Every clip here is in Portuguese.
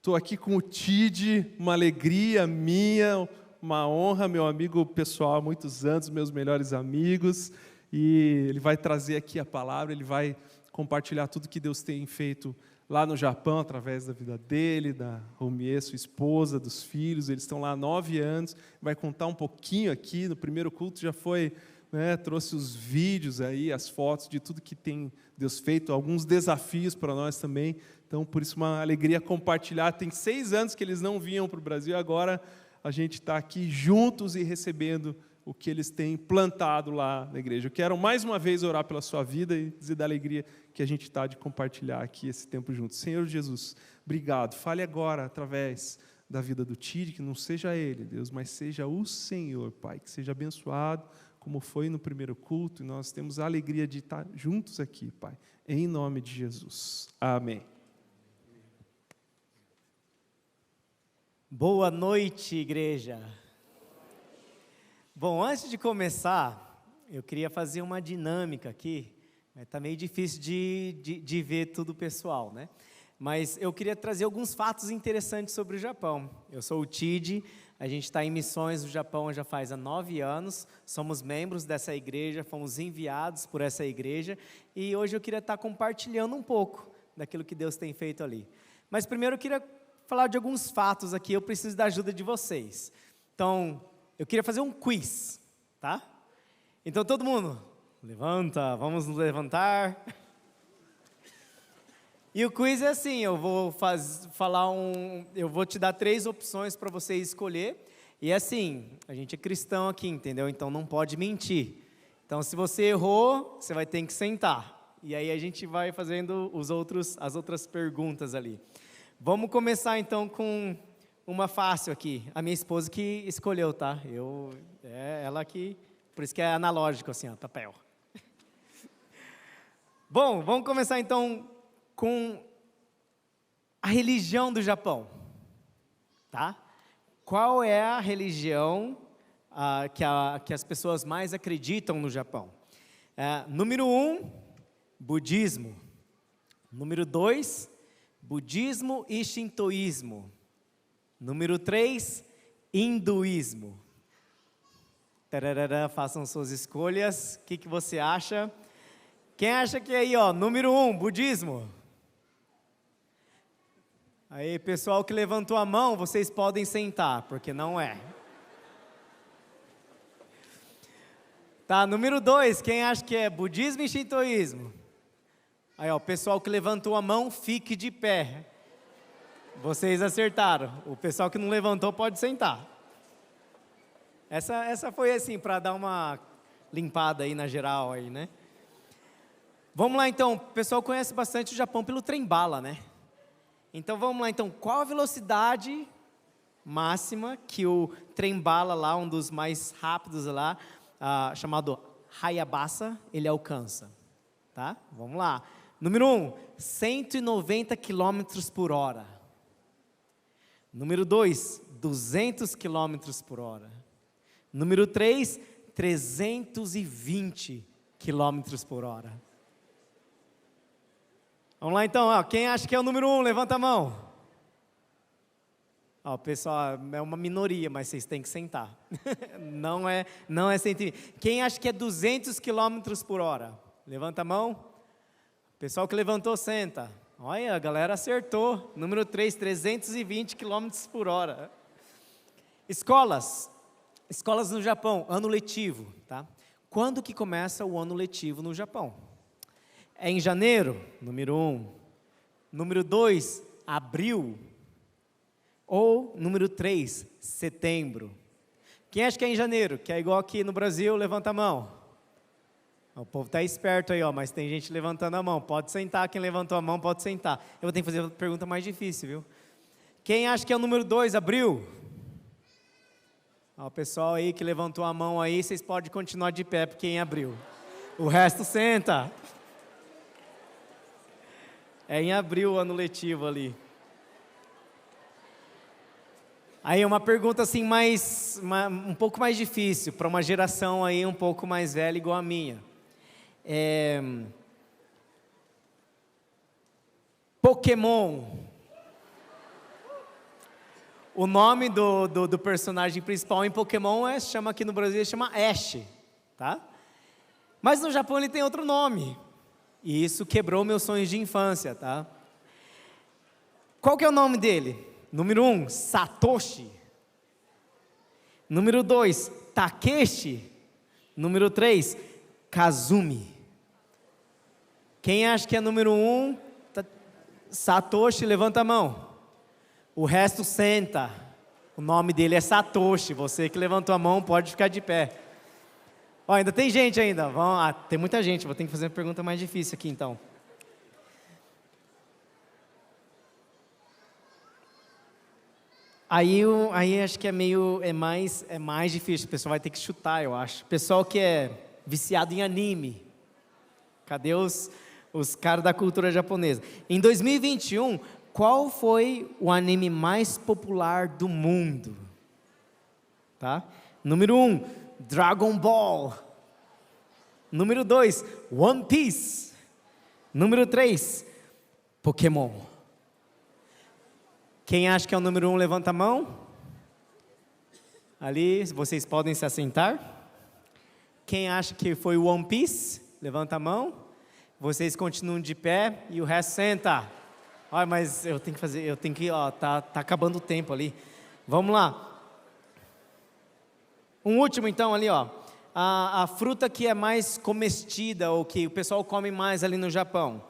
Estou aqui com o Tid, uma alegria minha, uma honra, meu amigo pessoal há muitos anos, meus melhores amigos, e ele vai trazer aqui a palavra, ele vai compartilhar tudo que Deus tem feito lá no Japão, através da vida dele, da Romie, sua esposa, dos filhos. Eles estão lá há 9 anos, vai contar um pouquinho aqui. No primeiro culto já foi, trouxe os vídeos aí, as fotos de tudo que tem Deus feito, alguns desafios para nós também. Então, por isso, uma alegria compartilhar. Tem 6 anos que eles não vinham para o Brasil, agora a gente está aqui juntos e recebendo o que eles têm plantado lá na igreja. Eu quero mais uma vez orar pela sua vida e dizer da alegria que a gente está de compartilhar aqui esse tempo juntos. Senhor Jesus, obrigado. Fale agora através da vida do Tid, que não seja ele, Deus, mas seja o Senhor, Pai, que seja abençoado, como foi no primeiro culto, e nós temos a alegria de estar juntos aqui, Pai, em nome de Jesus. Amém. Boa noite, igreja. Bom, antes de começar, eu queria fazer uma dinâmica aqui. Está meio difícil de ver tudo o pessoal, né? Mas eu queria trazer alguns fatos interessantes sobre o Japão. Eu sou o Tid, a gente está em missões no Japão já faz 9 anos, somos membros dessa igreja, fomos enviados por essa igreja, e hoje eu queria estar compartilhando um pouco daquilo que Deus tem feito ali. Mas primeiro eu queria falar de alguns fatos aqui, eu preciso da ajuda de vocês. Então, eu queria fazer um quiz, tá? Então todo mundo, levanta, vamos nos levantar. E o quiz é assim, eu vou eu vou te dar 3 opções para você escolher. E assim, a gente é cristão aqui, entendeu? Então não pode mentir. Então se você errou, você vai ter que sentar. E aí a gente vai fazendo as outras perguntas ali. Vamos começar então com uma fácil aqui. A minha esposa que escolheu, tá? Ela que, por isso que é analógico assim, ó, papel. Bom, vamos começar então com a religião do Japão, tá? Qual é a religião que as pessoas mais acreditam no Japão? Número 1, budismo. Número 2, budismo e shintoísmo. Número 3, hinduísmo. Tararara, façam suas escolhas. O que você acha? Quem acha que é aí, ó, número 1, budismo? Aí, pessoal que levantou a mão, vocês podem sentar, porque não é. Tá, número 2, quem acha que é budismo e shintoísmo? Aí, ó, o pessoal que levantou a mão, fique de pé. Vocês acertaram. O pessoal que não levantou pode sentar. Essa foi assim, para dar uma limpada aí na geral, aí, né? Vamos lá então, o pessoal conhece bastante o Japão pelo trem-bala, né? Então vamos lá então, qual a velocidade máxima que o trem-bala lá, um dos mais rápidos lá, chamado Hayabasa, ele alcança? Tá? Vamos lá. Número 1, 190 km por hora. Número 2, 200 km por hora. Número 3, 320 km por hora. Vamos lá então, ó, quem acha que é o número 1, levanta a mão. Ó, pessoal, é uma minoria, mas vocês têm que sentar. Não é 120. Quem acha que é 200 km por hora? Levanta a mão. Pessoal que levantou, senta. Olha, a galera acertou. Número 3, 320 km por hora. Escolas no Japão, ano letivo, tá? Quando que começa o ano letivo no Japão? É em janeiro, número 1. Número 2, abril. Ou número 3, setembro. Quem acha que é em janeiro? Que é igual aqui no Brasil, levanta a mão. O povo está esperto aí, ó, mas tem gente levantando a mão. Pode sentar, quem levantou a mão pode sentar. Eu vou ter que fazer a pergunta mais difícil, viu? Quem acha que é o número 2, abril? Ó, o pessoal aí que levantou a mão aí, vocês podem continuar de pé, porque é em abril. O resto senta. É em abril o ano letivo ali. Aí uma pergunta assim um pouco mais difícil, para uma geração aí um pouco mais velha igual a minha. Pokémon O nome do personagem principal em Pokémon chama aqui no Brasil, chama Ash, tá? Mas no Japão ele tem outro nome. E isso quebrou meus sonhos de infância, tá? Qual que é o nome dele? Número 1, Satoshi. Número 2, Takeshi. Número 3, Kazumi. Quem acha que é número 1, Satoshi, levanta a mão. O resto senta. O nome dele é Satoshi. Você que levantou a mão pode ficar de pé. Ó, ainda tem gente ainda. Tem muita gente. Vou ter que fazer uma pergunta mais difícil aqui então. Aí acho que é mais difícil. O pessoal vai ter que chutar, eu acho. Pessoal que é viciado em anime. Cadê os caras da cultura japonesa? Em 2021, qual foi o anime mais popular do mundo? Tá? Número 1, Dragon Ball. Número 2, One Piece. Número 3, Pokémon. Quem acha que é o número 1, levanta a mão. Ali, vocês podem se assentar. Quem acha que foi o One Piece, levanta a mão. Vocês continuam de pé e o resto senta. Olha, mas eu tenho que, tá acabando o tempo ali. Vamos lá. Um último então ali, ó. A fruta que é mais comestida, ou que o pessoal come mais ali no Japão.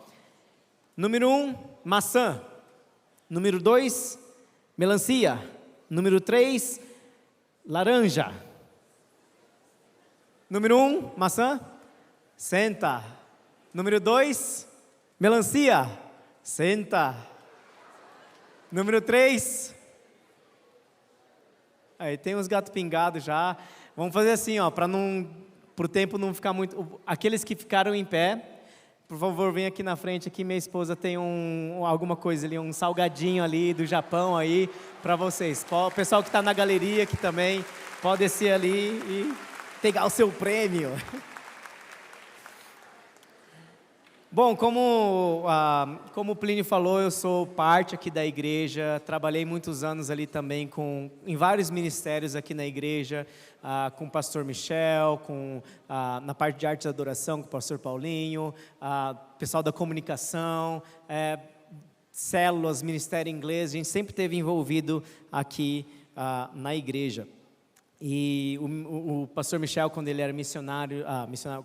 Número 1, maçã. Número 2, melancia. Número 3, laranja. Número 1, maçã. Senta. Número 2, melancia. Senta. Número 3. Aí tem uns gatos pingados já. Vamos fazer assim, ó, para o tempo não ficar muito. Aqueles que ficaram em pé, por favor, vem aqui na frente. Aqui minha esposa tem alguma coisa ali, um salgadinho ali do Japão aí para vocês. O pessoal que está na galeria aqui também pode descer ali e pegar o seu prêmio. Bom, como o Plínio falou, eu sou parte aqui da igreja, trabalhei muitos anos ali também em vários ministérios aqui na igreja, com o pastor Michel, na parte de arte e adoração com o pastor Paulinho, pessoal da comunicação, células, ministério inglês, a gente sempre esteve envolvido aqui na igreja. E o pastor Michel, quando ele era missionário,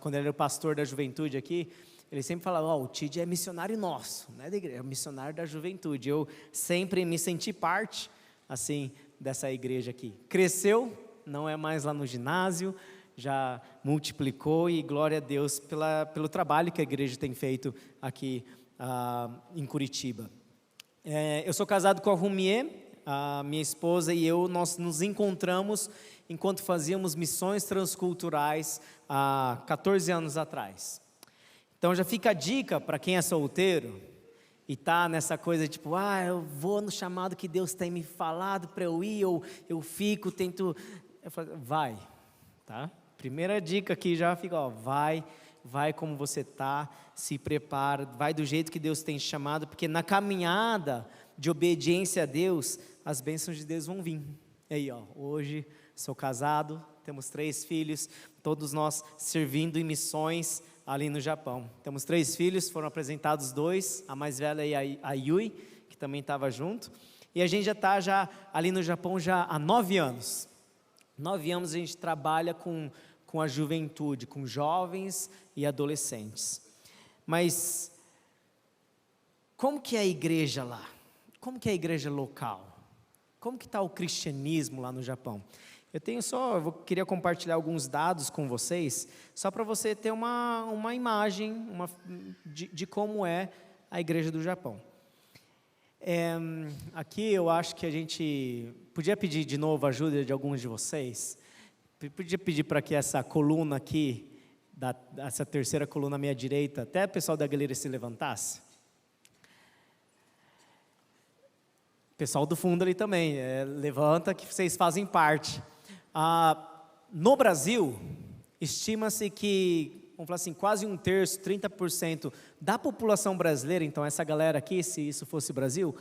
quando ele era o pastor da juventude aqui, ele sempre falava, o Tid é missionário nosso, não é da igreja, é missionário da juventude. Eu sempre me senti parte, assim, dessa igreja aqui. Cresceu, não é mais lá no ginásio, já multiplicou e glória a Deus pelo trabalho que a igreja tem feito aqui em Curitiba. Eu sou casado com a Rumier, a minha esposa e eu, nós nos encontramos enquanto fazíamos missões transculturais há 14 anos atrás. Então já fica a dica para quem é solteiro e está nessa coisa tipo, eu vou no chamado que Deus tem me falado para eu ir, ou eu fico, tento... Eu falo, vai, tá? Primeira dica aqui já fica, vai como você está, se prepara, vai do jeito que Deus tem te chamado, porque na caminhada de obediência a Deus, as bênçãos de Deus vão vir. E aí, hoje sou casado, temos 3 filhos, todos nós servindo em missões ali no Japão. Temos 3 filhos, foram apresentados 2, a mais velha e a Yui, que também estava junto. E a gente já está ali no Japão já há 9 anos. 9 anos a gente trabalha com a juventude, com jovens e adolescentes. Mas como que é a igreja lá? Como que é a igreja local? Como que está o cristianismo lá no Japão? Eu queria compartilhar alguns dados com vocês, só para você ter uma imagem de como é a igreja do Japão. Aqui eu acho que a gente podia pedir de novo a ajuda de alguns de vocês. Podia pedir para que essa coluna aqui, essa terceira coluna à minha direita, até o pessoal da galeria se levantasse. Pessoal do fundo ali também, levanta que vocês fazem parte. No Brasil, estima-se que, vamos falar assim, quase 1/3, 30% da população brasileira, então essa galera aqui, se isso fosse Brasil,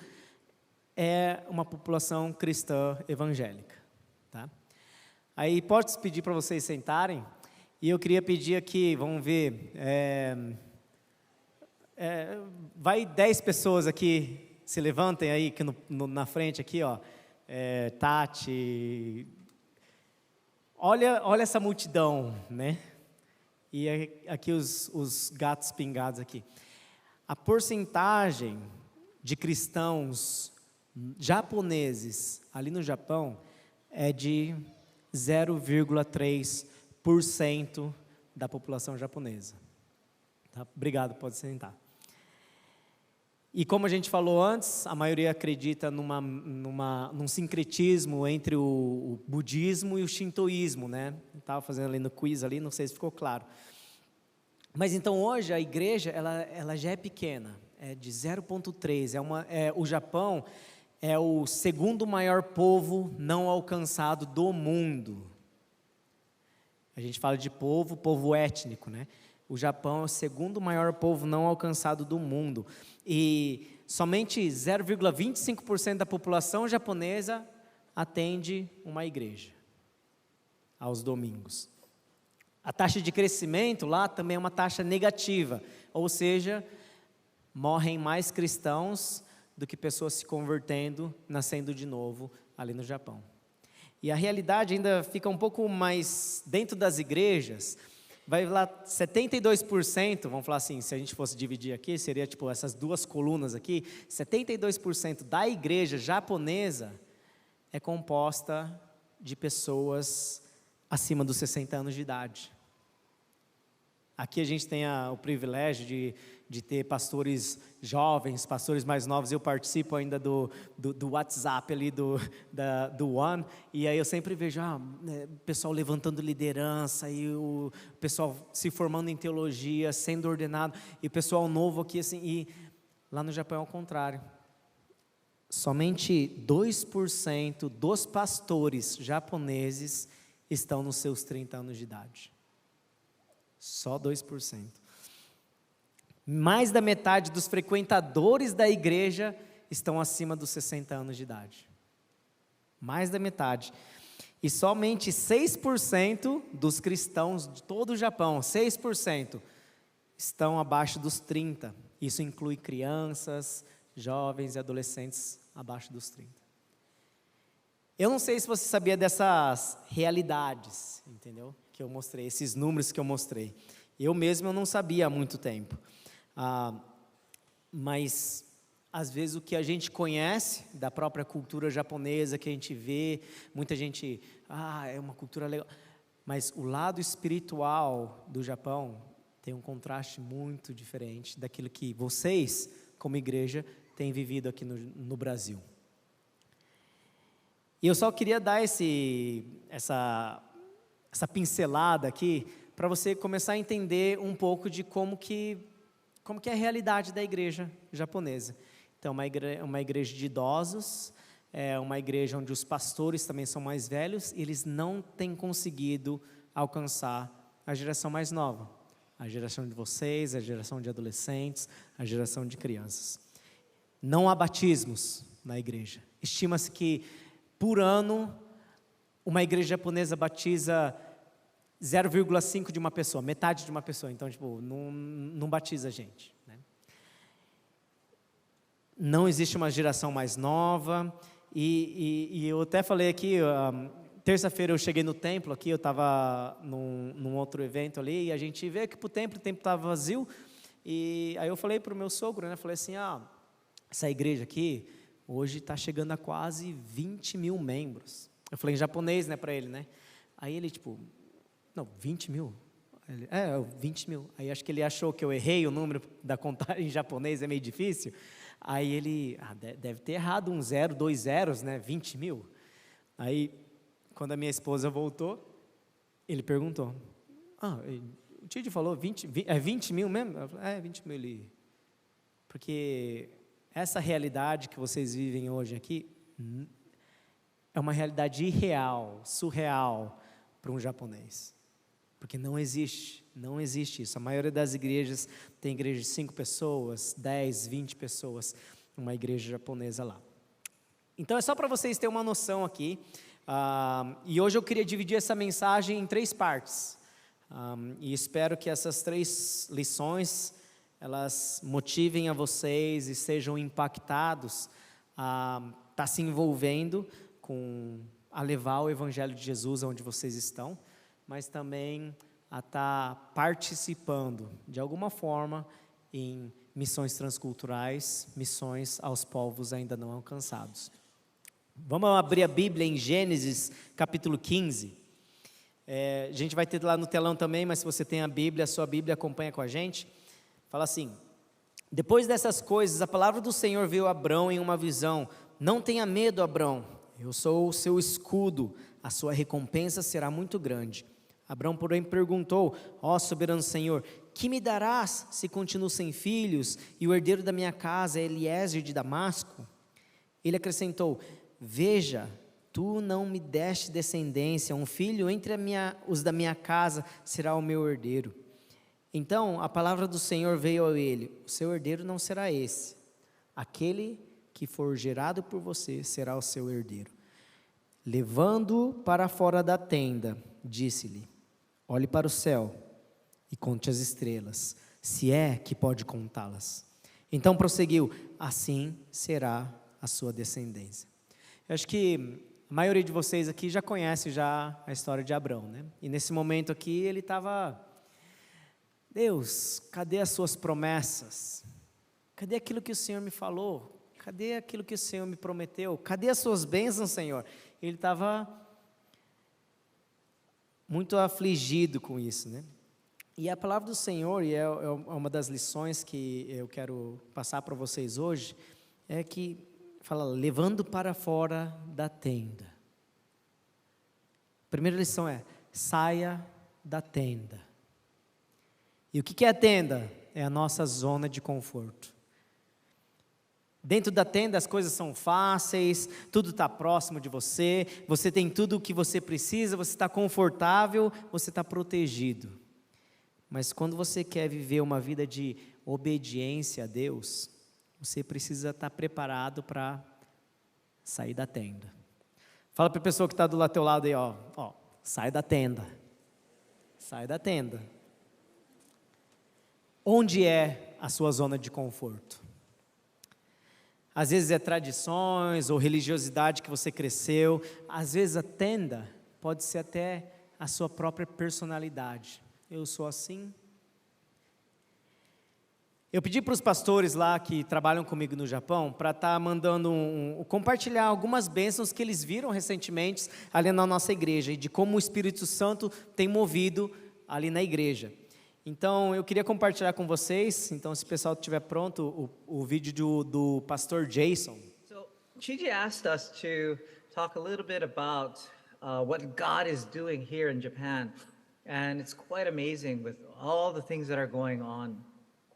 é uma população cristã evangélica. Tá? Aí posso pedir para vocês sentarem, e eu queria pedir aqui, vamos ver, vai 10 pessoas aqui, se levantem aí que na frente aqui, ó, Tati, olha essa multidão, né? E aqui os gatos pingados aqui. A porcentagem de cristãos japoneses ali no Japão é de 0,3% da população japonesa. Tá? Obrigado, pode sentar. E como a gente falou antes, a maioria acredita num sincretismo entre o budismo e o shintoísmo, né? Estava fazendo ali no quiz ali, não sei se ficou claro. Mas então hoje a igreja ela já é pequena, é de 0,3. O Japão é o segundo maior povo não alcançado do mundo. A gente fala de povo étnico, né? O Japão é o segundo maior povo não alcançado do mundo. E somente 0,25% da população japonesa atende uma igreja aos domingos. A taxa de crescimento lá também é uma taxa negativa, ou seja, morrem mais cristãos do que pessoas se convertendo, nascendo de novo ali no Japão. E a realidade ainda fica um pouco mais dentro das igrejas. Vai lá 72%, vamos falar assim, se a gente fosse dividir aqui, seria tipo essas duas colunas aqui, 72% da igreja japonesa é composta de pessoas acima dos 60 anos de idade. Aqui a gente tem o privilégio de ter pastores jovens, pastores mais novos. Eu participo ainda do WhatsApp ali, do One, e aí eu sempre vejo o pessoal levantando liderança, e o pessoal se formando em teologia, sendo ordenado, e o pessoal novo aqui, assim, e lá no Japão é o contrário. Somente 2% dos pastores japoneses estão nos seus 30 anos de idade. Só 2%. Mais da metade dos frequentadores da igreja estão acima dos 60 anos de idade. Mais da metade. E somente 6% dos cristãos de todo o Japão, 6%, estão abaixo dos 30. Isso inclui crianças, jovens e adolescentes abaixo dos 30. Eu não sei se você sabia dessas realidades, entendeu? Que eu mostrei, esses números que eu mostrei. Eu mesmo não sabia há muito tempo. Mas, às vezes, o que a gente conhece da própria cultura japonesa, que a gente vê, muita gente, é uma cultura legal. Mas o lado espiritual do Japão tem um contraste muito diferente daquilo que vocês, como igreja, têm vivido aqui no Brasil. E eu só queria dar essa pincelada aqui, para você começar a entender um pouco de como que é a realidade da igreja japonesa. Então, uma igreja de idosos, é uma igreja onde os pastores também são mais velhos, e eles não têm conseguido alcançar a geração mais nova, a geração de vocês, a geração de adolescentes, a geração de crianças. Não há batismos na igreja. Estima-se que, por ano, uma igreja japonesa batiza 0,5 de uma pessoa, metade de uma pessoa. Então, não batiza gente, né? Não existe uma geração mais nova. E eu até falei aqui, terça-feira eu cheguei no templo aqui, eu estava num outro evento ali, e a gente veio aqui para o templo estava vazio. E aí eu falei para o meu sogro, né? Falei assim, essa igreja aqui, hoje está chegando a quase 20 mil membros. Eu falei em japonês, né, para ele, né? Aí ele, não, 20 mil? 20 mil. Aí acho que ele achou que eu errei o número da contagem em japonês, é meio difícil. Aí ele, deve ter errado 2 zeros, né, 20 mil. Aí, quando a minha esposa voltou, ele perguntou, o Tide falou 20 mil mesmo? Eu falei, 20 mil. Porque essa realidade que vocês vivem hoje aqui é uma realidade irreal, surreal para um japonês. Porque não existe isso. A maioria das igrejas tem igreja de 5 pessoas, 10, 20 pessoas, uma igreja japonesa lá. Então é só para vocês terem uma noção aqui, e hoje eu queria dividir essa mensagem em 3 partes, e espero que essas 3 lições, elas motivem a vocês e sejam impactados a estar se envolvendo a levar o Evangelho de Jesus onde vocês estão, mas também a estar participando de alguma forma em missões transculturais, missões aos povos ainda não alcançados. Vamos abrir a Bíblia em Gênesis capítulo 15. A gente vai ter lá no telão também, mas se você tem a sua Bíblia acompanha com a gente. Fala assim: depois dessas coisas, a palavra do Senhor veio a Abrão em uma visão: não tenha medo, Abrão, eu sou o seu escudo, a sua recompensa será muito grande. Abrão, porém, perguntou: ó soberano Senhor, que me darás se continuo sem filhos e o herdeiro da minha casa é Eliezer de Damasco? Ele acrescentou: veja, tu não me deste descendência, um filho entre os da minha casa será o meu herdeiro. Então a palavra do Senhor veio a ele: o seu herdeiro não será esse, aquele que for gerado por você será o seu herdeiro. Levando-o para fora da tenda, disse-lhe: olhe para o céu e conte as estrelas, se é que pode contá-las. Então prosseguiu: assim será a sua descendência. Eu acho que a maioria de vocês aqui já conhece já a história de Abrão, né? E nesse momento aqui ele estava: Deus, cadê as suas promessas? Cadê aquilo que o Senhor me falou? Cadê aquilo que o Senhor me prometeu? Cadê as suas bênçãos, Senhor? Ele estava muito afligido com isso, né? E a palavra do Senhor, e é uma das lições que eu quero passar para vocês hoje, é que fala: levando para fora da tenda. A primeira lição é: saia da tenda. E o que é a tenda? É a nossa zona de conforto. Dentro da tenda as coisas são fáceis, tudo está próximo de você, você tem tudo o que você precisa, você está confortável, você está protegido. Mas quando você quer viver uma vida de obediência a Deus, você precisa estar preparado para sair da tenda. Fala para a pessoa que está do teu lado aí, ó, sai da tenda. Sai da tenda. Onde é a sua zona de conforto? Às vezes é tradições ou religiosidade que você cresceu. Às vezes a tenda pode ser até a sua própria personalidade. Eu sou assim. Eu pedi para os pastores lá que trabalham comigo no Japão para estar mandando compartilhar algumas bênçãos que eles viram recentemente ali na nossa igreja e de como o Espírito Santo tem movido ali na igreja. Então, eu queria compartilhar com vocês. Então, se o pessoal estiver pronto, o vídeo do pastor Jason. So, Chiji asked us to talk a little bit about what God is doing here in Japan. And it's quite amazing with all the things that are going on,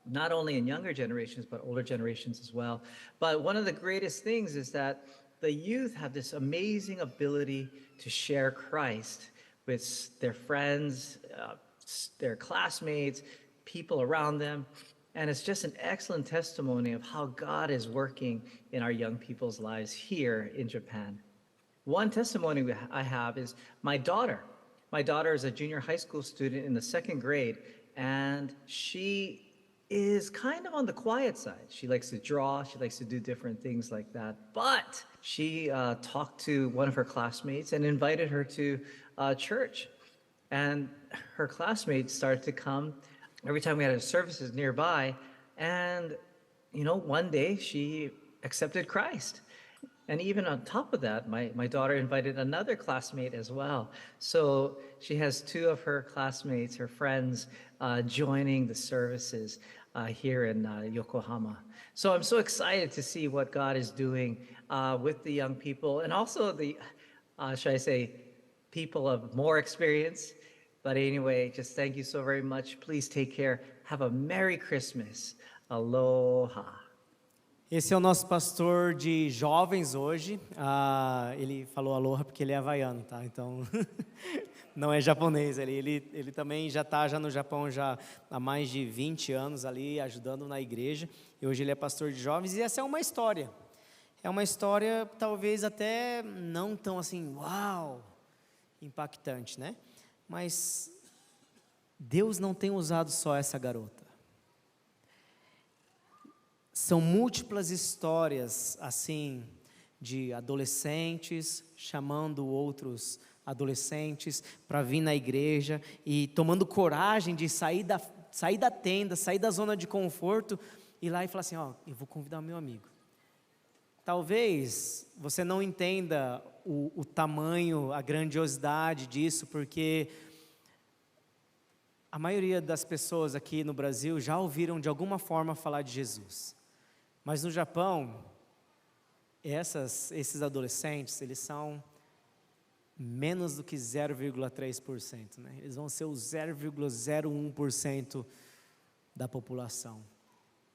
not only in younger generations, but older generations as well. But one of the greatest things is that the youth have this amazing ability to share Christ with their friends, their classmates, people around them. And it's just an excellent testimony of how God is working in our young people's lives here in Japan. One testimony I have is my daughter. My daughter is a junior high school student in the 2nd grade, and she is kind of on the quiet side. She likes to draw, she likes to do different things like that. But she talked to one of her classmates and invited her to church. And her classmates started to come every time we had services nearby. And, one day she accepted Christ. And even on top of that, my daughter invited another classmate as well. So she has 2 of her classmates, her friends, joining the services here in Yokohama. So I'm so excited to see what God is doing with the young people, and also the, should I say, people of more experience. But anyway, just thank you so very much. Please take care. Have a Merry Christmas. Aloha. Esse é o nosso pastor de jovens hoje. Ele falou aloha porque ele é havaiano, tá? Então, não é japonês. Ele também já está no Japão já há mais de 20 anos ali, ajudando na igreja. E hoje ele é pastor de jovens. E essa é uma história. É uma história talvez até não tão assim, uau, impactante, né? Mas Deus não tem usado só essa garota. São múltiplas histórias assim de adolescentes chamando outros adolescentes para vir na igreja e tomando coragem de sair da tenda, sair da zona de conforto e ir lá e falar assim, ó, eu vou convidar o meu amigo. Talvez você não entenda o tamanho, a grandiosidade disso, porque a maioria das pessoas aqui no Brasil já ouviram de alguma forma falar de Jesus. Mas no Japão, esses adolescentes, eles são menos do que 0,3%, né? Eles vão ser o 0,01% da população.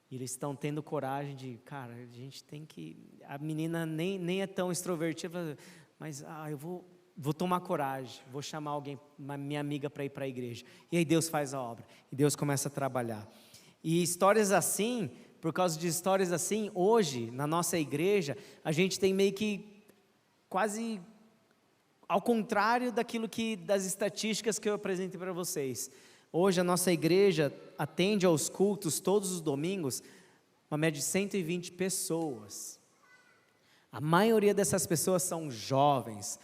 E eles estão tendo coragem de, cara, a gente tem que... A menina nem é tão extrovertida, mas eu vou tomar coragem, vou chamar alguém, minha amiga, para ir para a igreja. E aí Deus faz a obra, e Deus começa a trabalhar. E histórias assim, por causa de histórias assim, hoje, na nossa igreja, a gente tem meio que quase ao contrário das estatísticas que eu apresentei para vocês. Hoje a nossa igreja atende aos cultos todos os domingos, uma média de 120 pessoas. A maioria dessas pessoas são jovens.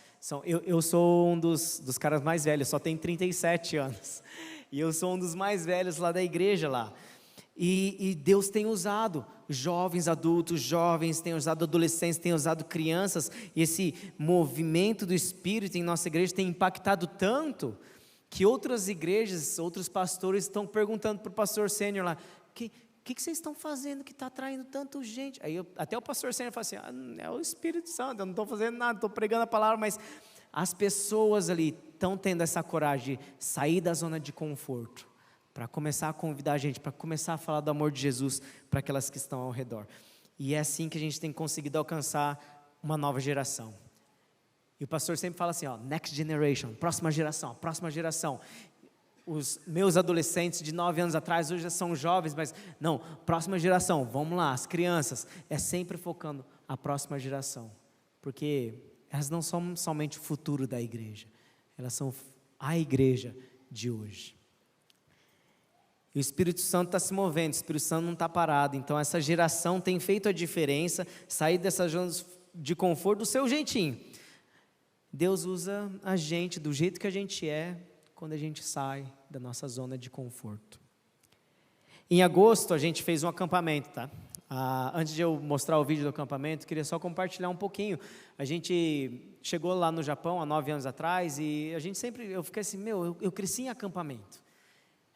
Eu sou um dos caras mais velhos, só tenho 37 anos. E eu sou um dos mais velhos lá da igreja lá. E Deus tem usado jovens adultos, tem usado adolescentes, tem usado crianças. E esse movimento do Espírito em nossa igreja tem impactado tanto que outras igrejas, outros pastores estão perguntando para o pastor sênior lá, o que vocês estão fazendo que está atraindo tanta gente? Aí até o pastor sênior fala assim, é o Espírito Santo, eu não estou fazendo nada, estou pregando a palavra, mas as pessoas ali estão tendo essa coragem de sair da zona de conforto, para começar a convidar a gente, para começar a falar do amor de Jesus para aquelas que estão ao redor. E é assim que a gente tem conseguido alcançar uma nova geração. E o pastor sempre fala assim, next generation, próxima geração. Os meus adolescentes de 9 anos atrás hoje já são jovens, mas não, próxima geração, vamos lá, as crianças, é sempre focando a próxima geração, porque elas não são somente o futuro da igreja, elas são a igreja de hoje. E o Espírito Santo está se movendo, o Espírito Santo não está parado, então essa geração tem feito a diferença, sair dessa zona de conforto do seu jeitinho. Deus usa a gente do jeito que a gente é, quando a gente sai da nossa zona de conforto. Em agosto a gente fez um acampamento, tá? Antes de eu mostrar o vídeo do acampamento, queria só compartilhar um pouquinho. A gente chegou lá no Japão há 9 anos atrás e eu fiquei assim, eu cresci em acampamento.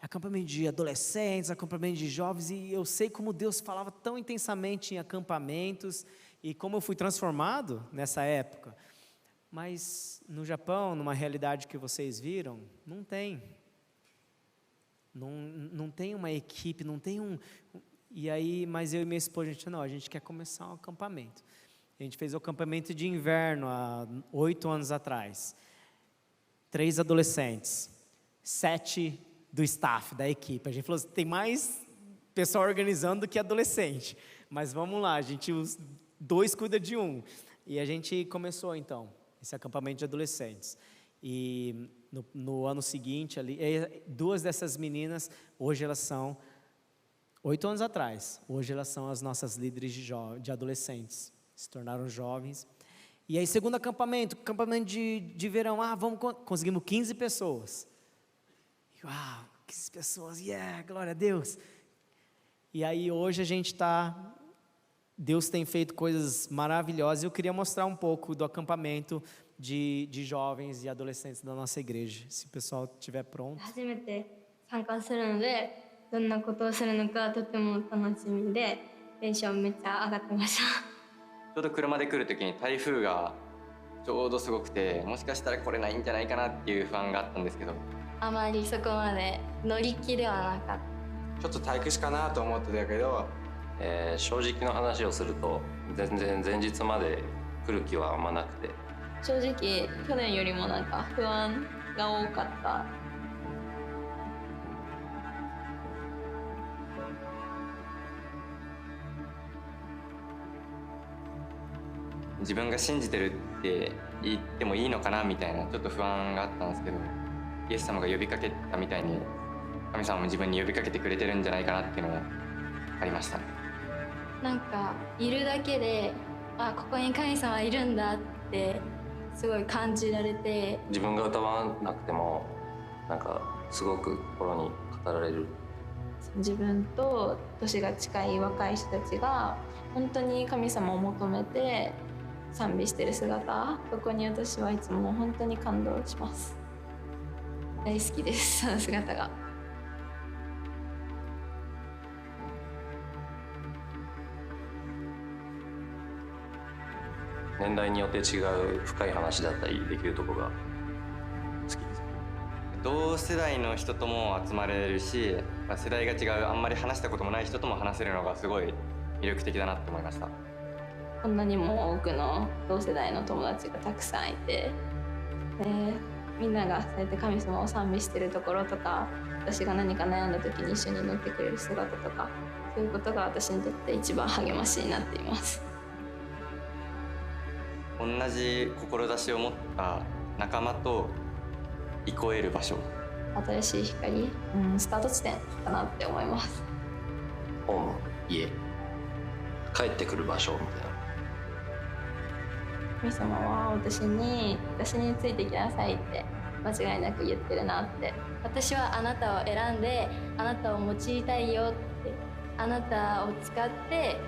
Acampamento de adolescentes, acampamento de jovens, e eu sei como Deus falava tão intensamente em acampamentos e como eu fui transformado nessa época. Mas no Japão, numa realidade que vocês viram, não tem. Não tem uma equipe, não tem E aí, mas eu e minha esposa, a gente quer começar um acampamento. A gente fez o acampamento de inverno há 8 anos atrás. 3 adolescentes, 7 do staff, da equipe. A gente falou assim, tem mais pessoal organizando do que adolescente. Mas vamos lá, os 2 cuida de um. E a gente começou então esse acampamento de adolescentes. E no ano seguinte, 2 dessas meninas, hoje elas são, 8 anos atrás, hoje elas são as nossas líderes de adolescentes, se tornaram jovens. E aí, segundo acampamento de verão, conseguimos 15 pessoas. 15 pessoas, glória a Deus. E aí hoje a gente Deus tem feito coisas maravilhosas. Eu queria mostrar um pouco do acampamento de jovens e adolescentes da nossa igreja. Se o pessoal estiver pronto. 初めて参加するので、どんなことをするのかとても楽しみで、テンションめっちゃ上がってました。ちょうど車で来る時に台風がちょうどすごくて、もしかしたら来れないんじゃないかなっていう不安があったんですけど、あまりそこまで乗り気ではなかった。ちょっと退屈かなと思ってたけど、正直の話をすると全然前日まで来る気はあんまなくて、正直去年よりもなんか不安が多かった。自分が信じてるって言ってもいいのかなみたいなちょっと不安があったんですけど、イエス様が呼びかけたみたいに神様も自分に呼びかけてくれてるんじゃないかなっていうのもありましたね。なんかいるだけで、あ、ここに神様いるんだってすごい感じられて、自分が歌わなくてもなんかすごく心に語られる。自分と年が近い若い人たちが本当に神様を求めて賛美してる姿、そこに私はいつも本当に感動します。大好きです、その姿が。年代によって違う深い話だったりできるところが好きです。同世代の人とも集まれるし、世代が違うあんまり話したこともない人とも話せるのがすごい魅力的だなって思いました。こんなにも多くの同世代の友達がたくさんいて、みんながそうやって神様を賛美してるところとか、私が何か悩んだ時に一緒に乗ってくれる姿とか、そういうことが私にとって一番励ましになっています。同じ志を持った仲間と憩える場所、新しい光、スタート地点かなって思います。ホーム、家、帰ってくる場所みたいな。神様は私についてきなさいって間違いなく言ってるなって。私はあなたを選んで、あなたを用いたいよって、あなたを使って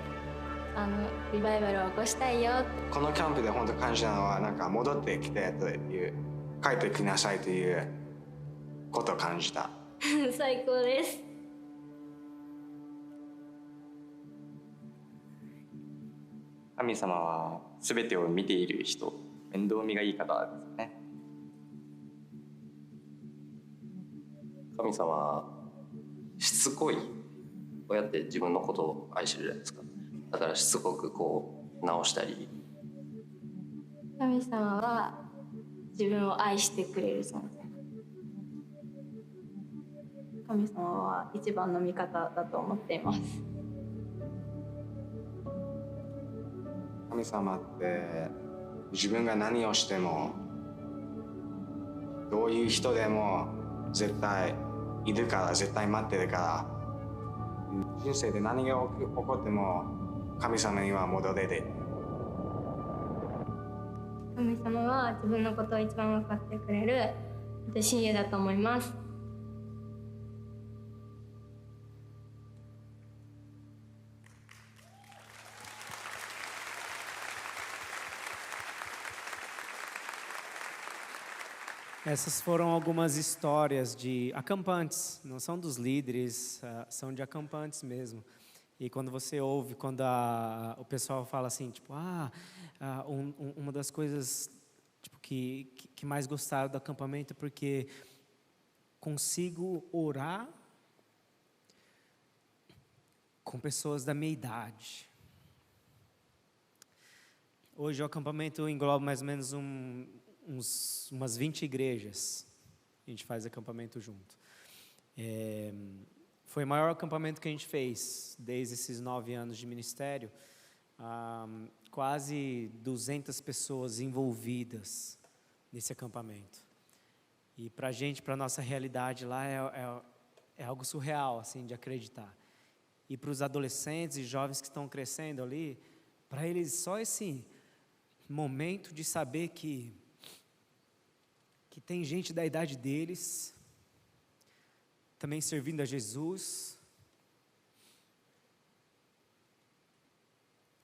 リバイバルを起こしたいよ。このキャンプで本当感じたのは、なんか戻ってきてという、帰ってきなさいということを感じた。最高です。神様は全てを見ている人、面倒見がいい方ですね。神様はしつこい、こうやって自分のことを愛してるじゃないですか。だからしつこくこう直したり。神様は自分を愛してくれる存在。神様は一番の味方だと思っています。神様って自分が何をしても、どういう人でも絶対いるから、絶対待ってるから、人生で何が起こっても神様には戻れる。神様は自分のことを一番分かってくれる親友だと思います。Essas foram algumas histórias de acampantes, não são dos líderes, são de acampantes mesmo. E quando você ouve, quando o pessoal fala assim, tipo, uma das coisas tipo, que mais gostaram do acampamento é porque consigo orar com pessoas da minha idade. Hoje o acampamento engloba mais ou menos umas 20 igrejas. A gente faz acampamento junto. Foi o maior acampamento que a gente fez desde esses 9 anos de ministério. Quase 200 pessoas envolvidas nesse acampamento. E para a gente, para a nossa realidade lá, é algo surreal, assim, de acreditar. E para os adolescentes e jovens que estão crescendo ali, para eles só esse momento de saber que tem gente da idade deles também servindo a Jesus.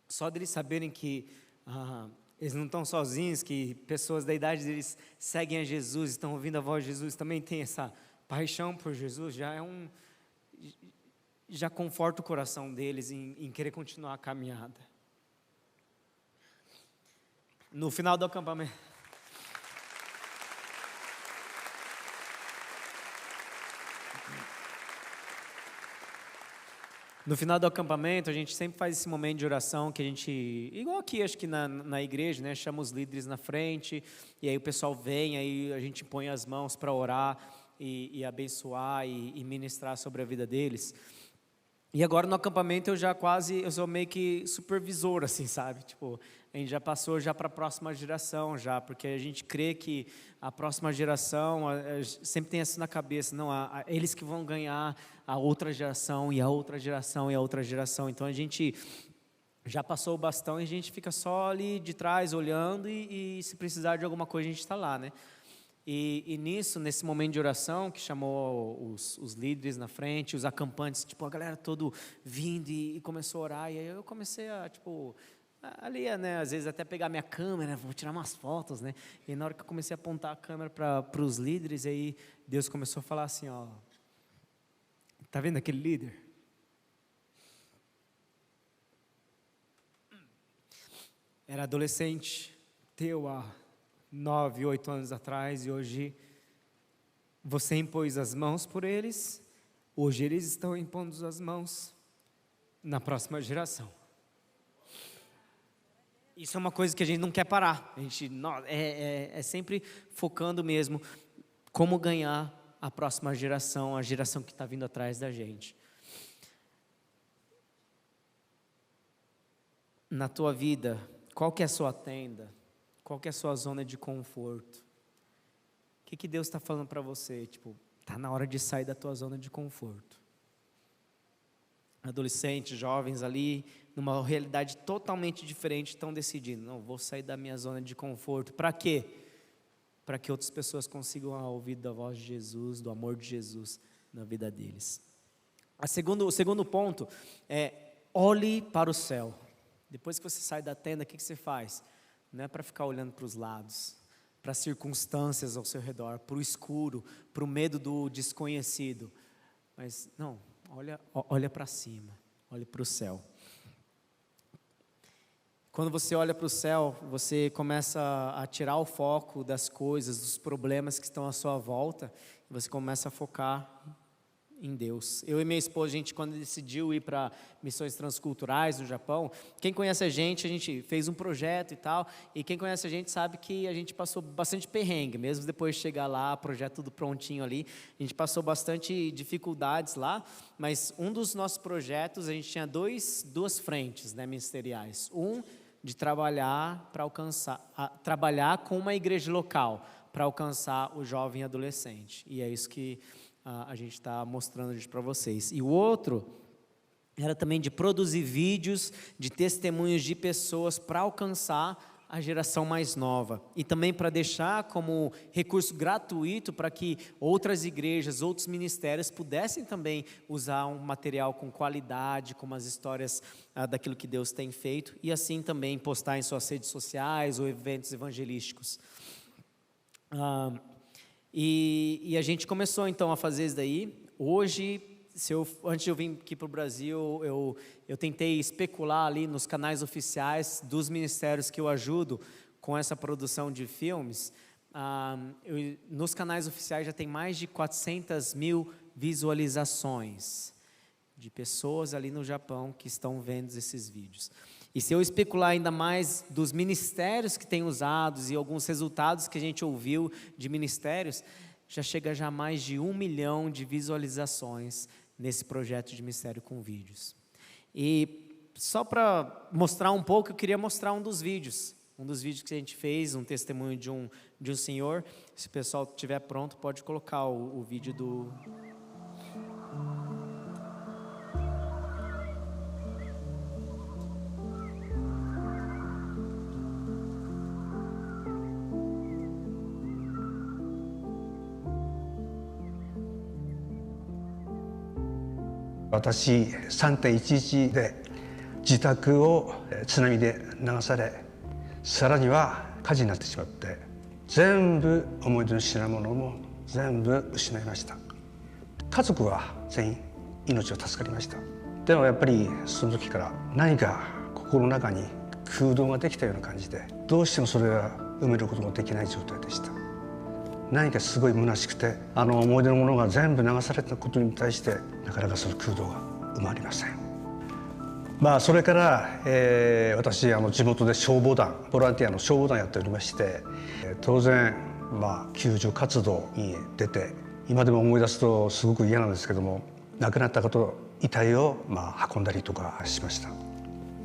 Só deles saberem que eles não estão sozinhos, que pessoas da idade deles seguem a Jesus, estão ouvindo a voz de Jesus, também tem essa paixão por Jesus, já conforta o coração deles em querer continuar a caminhada. No final do acampamento, a gente sempre faz esse momento de oração que a gente, igual aqui, acho que na igreja, né, chama os líderes na frente, e aí o pessoal vem, aí a gente põe as mãos para orar e abençoar e ministrar sobre a vida deles. E agora no acampamento eu sou meio que supervisor, assim, sabe? Tipo, a gente já passou já para a próxima geração, já, porque a gente crê que a próxima geração sempre tem isso na cabeça, não, eles que vão ganhar a outra geração e a outra geração e a outra geração. Então a gente já passou o bastão e a gente fica só ali de trás olhando e se precisar de alguma coisa a gente está lá, né? E nesse momento de oração, que chamou os líderes na frente, os acampantes, tipo, a galera todo vindo e começou a orar, e aí eu comecei a, tipo, ali, né, às vezes até pegar minha câmera, vou tirar umas fotos, né, e na hora que eu comecei a apontar a câmera para os líderes, aí Deus começou a falar assim, ó, tá vendo aquele líder? Era adolescente, teu há 9, 8 anos atrás, e hoje você impôs as mãos por eles, hoje eles estão impondo as mãos na próxima geração. Isso é uma coisa que a gente não quer parar, a gente é sempre focando mesmo como ganhar a próxima geração, a geração que está vindo atrás da gente. Na tua vida, qual que é a sua tenda? Qual que é a sua zona de conforto? O que Deus está falando para você? Tipo, está na hora de sair da tua zona de conforto. Adolescentes, jovens ali, numa realidade totalmente diferente, estão decidindo, não, vou sair da minha zona de conforto. Para quê? Para que outras pessoas consigam ouvir da voz de Jesus, do amor de Jesus na vida deles. O segundo ponto é, olhe para o céu. Depois que você sai da tenda, o que você faz? Não é para ficar olhando para os lados, para as circunstâncias ao seu redor, para o escuro, para o medo do desconhecido. Mas não, olha para cima, olhe para o céu. Quando você olha para o céu, você começa a tirar o foco das coisas, dos problemas que estão à sua volta, e você começa a focar em Deus. Eu e minha esposa, a gente quando decidiu ir para missões transculturais no Japão, quem conhece a gente fez um projeto e tal, e quem conhece a gente sabe que a gente passou bastante perrengue, mesmo depois de chegar lá, projeto tudo prontinho ali, a gente passou bastante dificuldades lá, mas um dos nossos projetos, a gente tinha duas frentes, né, ministeriais, de trabalhar para trabalhar com uma igreja local, para alcançar o jovem e adolescente, e é isso que a gente está mostrando para vocês. E o outro era também de produzir vídeos de testemunhos de pessoas para alcançar a geração mais nova. E também para deixar como recurso gratuito para que outras igrejas, outros ministérios pudessem também usar um material com qualidade, como as histórias daquilo que Deus tem feito, e assim também postar em suas redes sociais ou eventos evangelísticos. E a gente começou então a fazer isso daí. Hoje, antes de eu vir aqui para o Brasil, eu tentei especular ali nos canais oficiais dos ministérios que eu ajudo com essa produção de filmes. Nos canais oficiais já tem mais de 400 mil visualizações de pessoas ali no Japão que estão vendo esses vídeos. E se eu especular ainda mais dos ministérios que tem usados e alguns resultados que a gente ouviu de ministérios, já chega já a mais de 1 milhão de visualizações nesse projeto de ministério com vídeos. E só para mostrar um pouco, eu queria mostrar um dos vídeos que a gente fez, um testemunho de um senhor. Se o pessoal estiver pronto, pode colocar o vídeo do...私 3.11 で自宅を津波で流され、さらには火事になってしまって、全部思い出の品物も全部失いました。家族は全員命を助かりました。でもやっぱりその時から何か心の中に空洞ができたような感じで、どうしてもそれは埋めることもできない状態でした。何かすごい虚しくて、思い出のものが全部流されたことに対してなかなかその空洞が埋まりません。それから、私地元で消防団、ボランティアの消防団やっておりまして、当然、救助活動に出て、今でも思い出すとすごく嫌なんですけども、亡くなった方遺体を運んだりとかしました。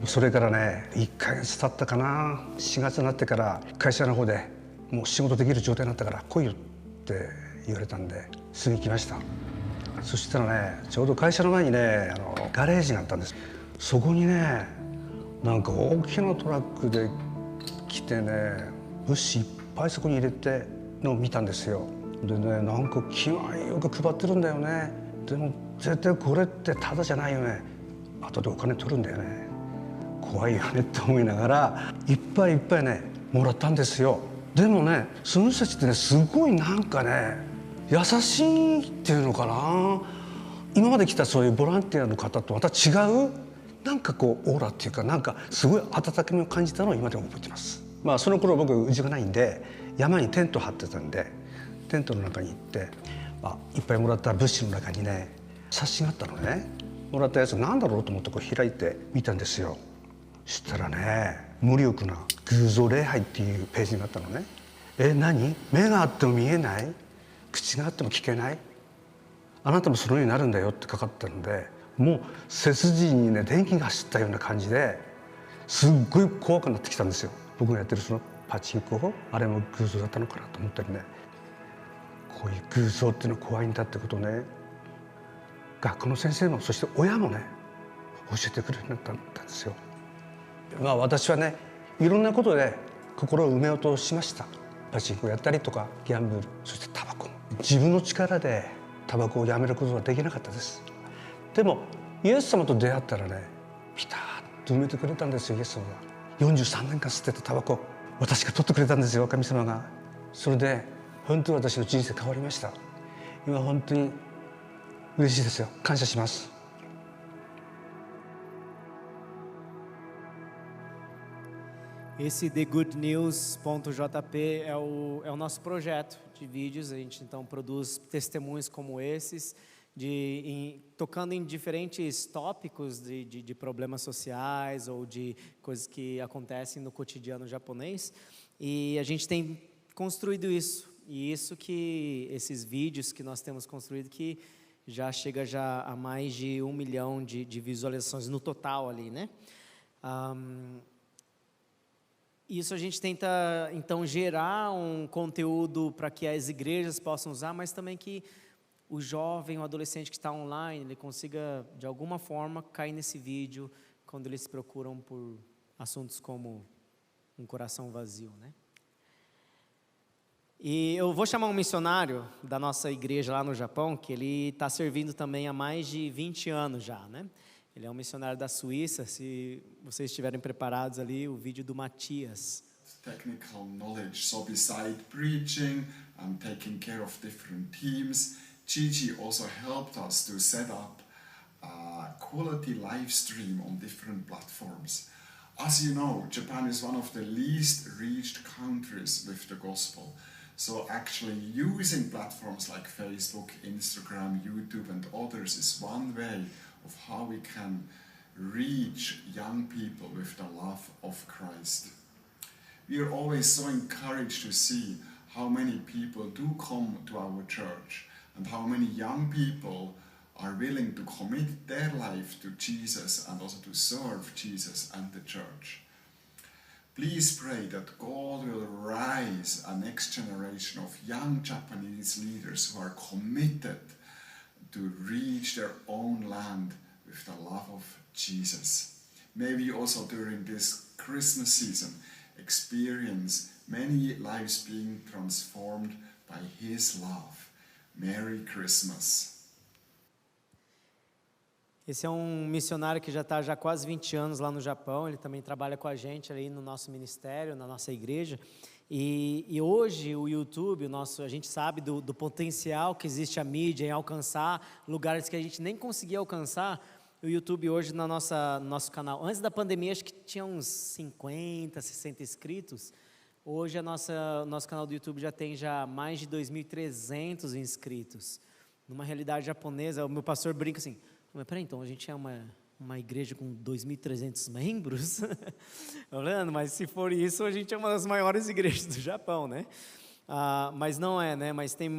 それからね1ヶ月経ったかな、4月になってから会社の方でもう仕事できる状態になったから来いよって言われたんですぐ行きました。そしたらねちょうど会社の前にねガレージがあったんです。そこにねなんか大きなトラックで来てね物資いっぱいそこに入れてのを見たんですよ。でねなんか気前よく配ってるんだよね。でも絶対これってタダじゃないよね。後でお金取るんだよね。怖いよねって思いながらいっぱいいっぱいねもらったんですよ。でもねその人たちってねすごいなんかね優しいっていうのかな、今まで来たそういうボランティアの方とまた違うなんかこうオーラっていうかなんかすごい温かみを感じたのを今でも覚えてます。その頃僕家がないんで山にテント張ってたんでテントの中に行っていっぱいもらった物資の中にね冊子があったのね。もらったやつなんだろうと思ってこう開いて見たんですよ。したらね無力な偶像礼拝っていうページがあったのね。何？目があっても見えない？口があっても聞けない？あなたもそのようになるんだよってかかったので、もう背筋にね電気が走ったような感じですっごい怖くなってきたんですよ。僕がやってるそのパチンコ、あれも偶像だったのかなと思ったりね、こういう偶像っていうのは怖いんだってことをね学校の先生もそして親もね教えてくれるようになったんですよ。私はねいろんなことで心を埋めようとしました。パチンコやったりとかギャンブル、そしてタバコ。自分の力でタバコをやめることはできなかったです。でもイエス様と出会ったらねピタッと埋めてくれたんですよ。イエス様が43年間吸ってたタバコ私が取ってくれたんですよ、神様が。それで本当に私の人生変わりました。今本当に嬉しいですよ。感謝します。Esse The Good News.jp é o nosso projeto de vídeos. A gente então produz testemunhos como esses, tocando em diferentes tópicos de problemas sociais ou de coisas que acontecem no cotidiano japonês. E a gente tem construído isso. E isso que esses vídeos que nós temos construído que já chega já a mais de 1 milhão de visualizações no total ali, né? Isso a gente tenta, então, gerar um conteúdo para que as igrejas possam usar, mas também que o jovem, o adolescente que está online, ele consiga, de alguma forma, cair nesse vídeo quando eles procuram por assuntos como um coração vazio, né? E eu vou chamar um missionário da nossa igreja lá no Japão, que ele está servindo também há mais de 20 anos já, né? Ele é um missionário da Suíça. Se vocês estiverem preparados ali, o vídeo do Matias. Technical knowledge. So beside preaching and taking care of different teams, Gigi also helped us to set up a quality live stream on different platforms. As you know, Japan is one of the least reached countries with the gospel. So actually using platforms like Facebook, Instagram, YouTube and others is one way of how we can reach young people with the love of Christ. We are always so encouraged to see how many people do come to our church and how many young people are willing to commit their life to Jesus and also to serve Jesus and the church. Please pray that God will rise a next generation of young Japanese leaders who are committed to reach their own land with the love of Jesus. May we also during this Christmas season experience many lives being transformed by His love. Merry Christmas. Esse é um missionário que já está já quase 20 anos lá no Japão. Ele também trabalha com a gente ali no nosso ministério, na nossa igreja. E hoje o YouTube, a gente sabe do potencial que existe a mídia em alcançar lugares que a gente nem conseguia alcançar. O YouTube hoje no nosso canal, antes da pandemia, acho que tinha uns 50, 60 inscritos. Hoje o nosso canal do YouTube já tem mais de 2.300 inscritos. Numa realidade japonesa, o meu pastor brinca assim, mas peraí, então a gente é uma igreja com 2.300 membros? Falando, mas se for isso, a gente é uma das maiores igrejas do Japão, né? Mas não é, né? Mas tem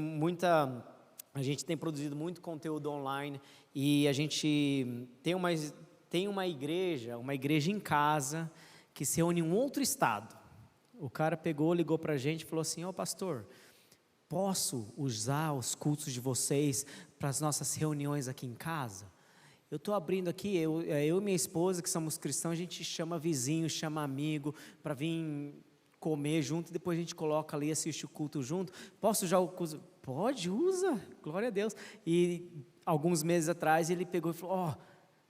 a gente tem produzido muito conteúdo online E a gente tem uma igreja em casa, que se reúne em um outro estado. O cara ligou para a gente e falou assim: ó, pastor, posso usar os cultos de vocês para as nossas reuniões aqui em casa? Eu estou abrindo aqui, eu e minha esposa, que somos cristãos, a gente chama vizinho, chama amigo, para vir comer junto, e depois a gente coloca ali, assiste o culto junto. Posso usar o culto? Pode, usa, glória a Deus. E alguns meses atrás ele pegou e falou: ó,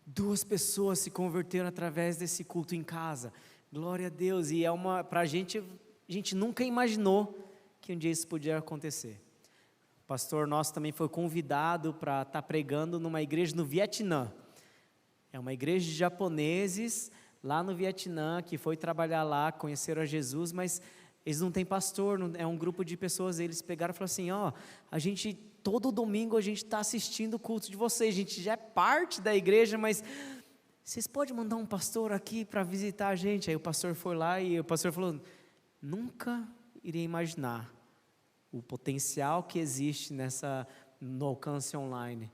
2 pessoas se converteram através desse culto em casa. Glória a Deus. E para a gente nunca imaginou que um dia isso podia acontecer. O pastor nosso também foi convidado para estar pregando numa igreja no Vietnã. É uma igreja de japoneses lá no Vietnã, que foi trabalhar lá, conheceram a Jesus, mas eles não têm pastor, é um grupo de pessoas. Eles pegaram e falaram assim: ó, todo domingo a gente está assistindo o culto de vocês, a gente já é parte da igreja, mas vocês podem mandar um pastor aqui para visitar a gente? Aí o pastor foi lá e o pastor falou: nunca iria imaginar o potencial que existe no alcance online.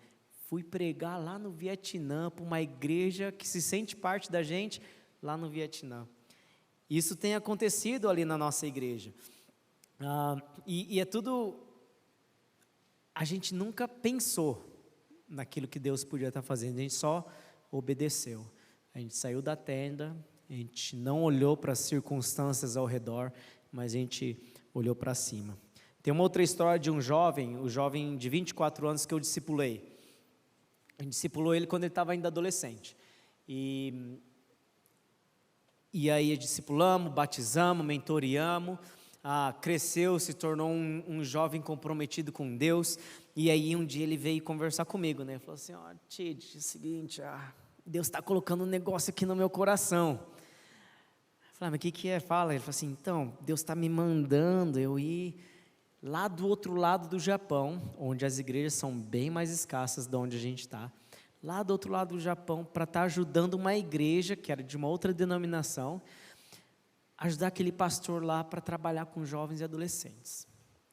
Fui pregar lá no Vietnã, para uma igreja que se sente parte da gente, lá no Vietnã. Isso tem acontecido ali na nossa igreja. E é tudo... A gente nunca pensou naquilo que Deus podia estar fazendo, a gente só obedeceu. A gente saiu da tenda, a gente não olhou para as circunstâncias ao redor, mas a gente olhou para cima. Tem uma outra história de um jovem, o jovem de 24 anos que eu discipulei. A gente discipulou ele quando ele estava ainda adolescente. E aí discipulamos, batizamos, mentoreamos, cresceu, se tornou um jovem comprometido com Deus. E aí um dia ele veio conversar comigo, né? Ele falou assim: ó, Tid, é o seguinte, Deus está colocando um negócio aqui no meu coração. Eu falei: mas o que é? Fala. Ele falou assim: então, Deus está me mandando eu ir lá do outro lado do Japão, onde as igrejas são bem mais escassas de onde a gente está, lá do outro lado do Japão, para estar ajudando uma igreja, que era de uma outra denominação, ajudar aquele pastor lá para trabalhar com jovens e adolescentes.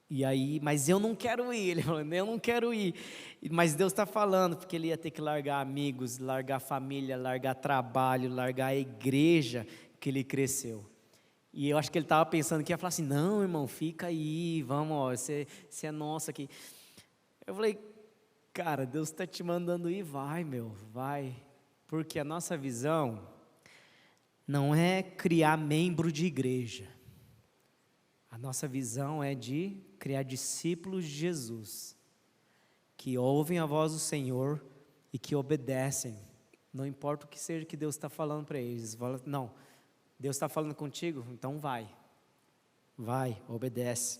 E aí, mas eu não quero ir. Ele falou: eu não quero ir. Mas Deus está falando, porque ele ia ter que largar amigos, largar família, largar trabalho, largar a igreja que ele cresceu. E eu acho que ele estava pensando que ia falar assim: não, irmão, fica aí, vamos, você é nosso aqui. Eu falei: cara, Deus está te mandando ir, vai, vai. Porque a nossa visão não é criar membro de igreja. A nossa visão é de criar discípulos de Jesus, que ouvem a voz do Senhor e que obedecem. Não importa o que seja que Deus está falando para eles. Não, Deus está falando contigo, então vai, obedece.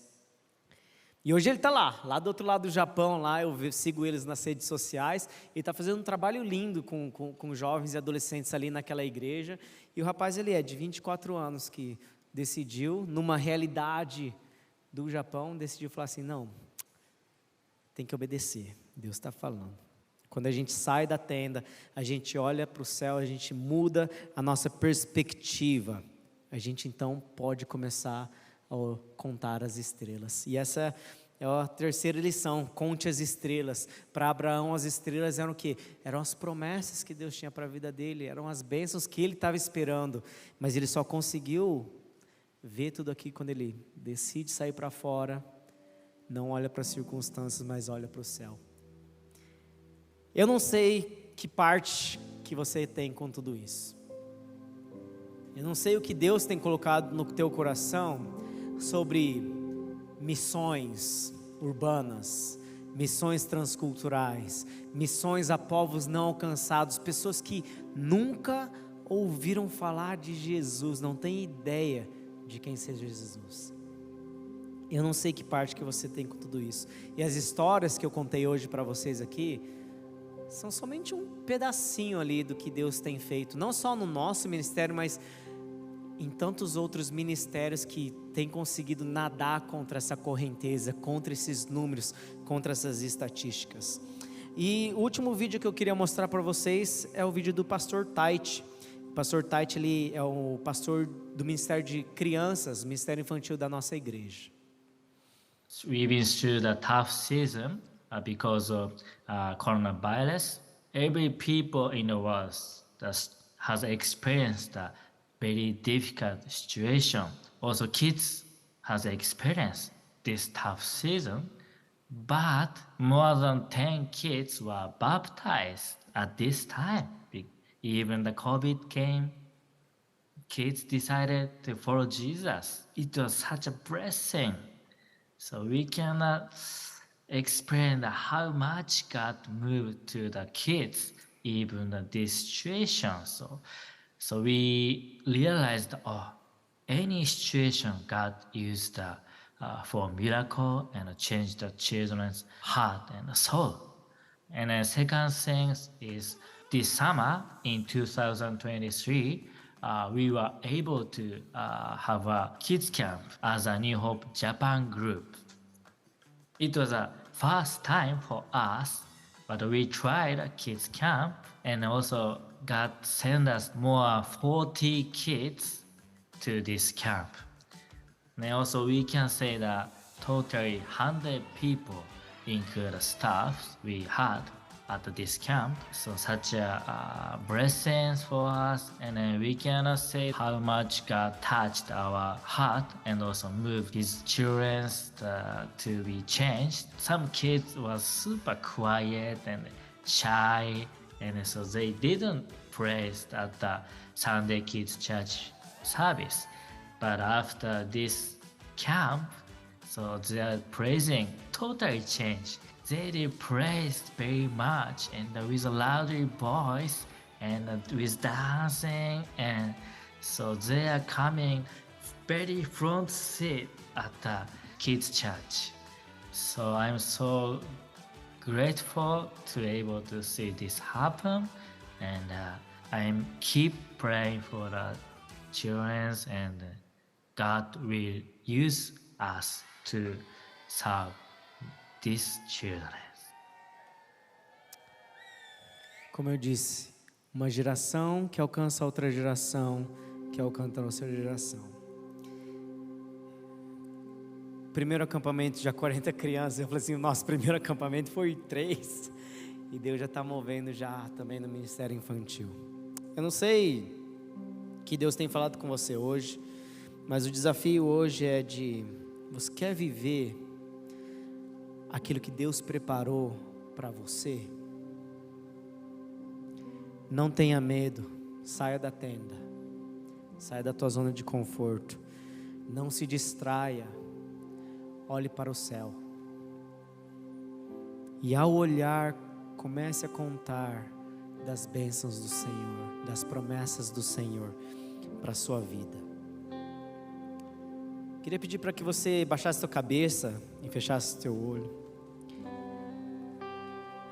E hoje ele está lá do outro lado do Japão, lá eu sigo eles nas redes sociais, ele está fazendo um trabalho lindo com jovens e adolescentes ali naquela igreja. E o rapaz, ele é de 24 anos, que decidiu, numa realidade do Japão, decidiu falar assim: não, tem que obedecer, Deus está falando. Quando a gente sai da tenda, a gente olha para o céu, a gente muda a nossa perspectiva. A gente então pode começar a contar as estrelas. E essa é a terceira lição: conte as estrelas. Para Abraão, as estrelas eram o quê? Eram as promessas que Deus tinha para a vida dele, eram as bênçãos que ele estava esperando. Mas ele só conseguiu ver tudo aqui quando ele decide sair para fora, não olha para as circunstâncias, mas olha para o céu. Eu não sei que parte que você tem com tudo isso. Eu não sei o que Deus tem colocado no teu coração sobre missões urbanas, missões transculturais, missões a povos não alcançados, pessoas que nunca ouviram falar de Jesus, não têm ideia de quem seja Jesus. Eu não sei que parte que você tem com tudo isso. E as histórias que eu contei hoje para vocês aqui são somente um pedacinho ali do que Deus tem feito, não só no nosso ministério, mas em tantos outros ministérios que têm conseguido nadar contra essa correnteza, contra esses números, contra essas estatísticas. E o último vídeo que eu queria mostrar para vocês é o vídeo do pastor Tait. O pastor Tait, ele é o pastor do Ministério de Crianças, Ministério Infantil da nossa igreja. We've been through the tough season because of coronavirus, every people in the world that has experienced a very difficult situation. Also, kids has experienced this tough season, but more than 10 kids were baptized at this time. Even the COVID came, kids decided to follow Jesus. It was such a blessing. So we cannot explain how much God moved to the kids, even in this situation. So we realized, any situation God used for miracle and change the children's heart and soul. And the second thing is this summer in 2023, we were able to have a kids camp as a New Hope Japan group. It was a first time for us, but we tried a kids camp, and also God sent us more 40 kids to this camp. And also we can say that totally 100 people, including staff we had at this camp. So such a blessing for us, and then we cannot say how much God touched our heart and also moved His children to be changed. Some kids were super quiet and shy, and so they didn't praise at the Sunday Kids Church service. But after this camp, so their praising totally changed. They praised very much, and with a louder voice and with dancing, and so they are coming very front seat at the kids church. So I'm so grateful to be able to see this happen, and I'm keep praying for the children, and God will use us to serve these children. Como eu disse, uma geração que alcança outra geração, que alcança outra geração. Primeiro acampamento, já 40 crianças. Eu falei assim, o nosso primeiro acampamento foi 3. E Deus já está movendo já também no ministério infantil. Eu não sei que Deus tem falado com você hoje, mas o desafio hoje é de, você quer viver aquilo que Deus preparou para você? Não tenha medo, saia da tenda, saia da tua zona de conforto, não se distraia, olhe para o céu. E ao olhar, comece a contar das bênçãos do Senhor, das promessas do Senhor para a sua vida. Queria pedir para que você baixasse sua cabeça e fechasse seu olho.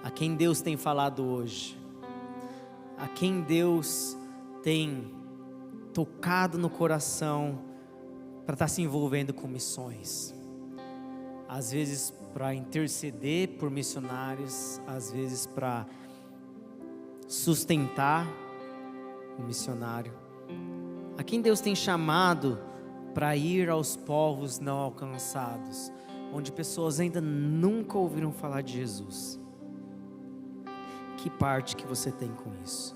A quem Deus tem falado hoje, a quem Deus tem tocado no coração para estar se envolvendo com missões. Às vezes para interceder por missionários, às vezes para sustentar o missionário. A quem Deus tem chamado para ir aos povos não alcançados, onde pessoas ainda nunca ouviram falar de Jesus. Que parte que você tem com isso?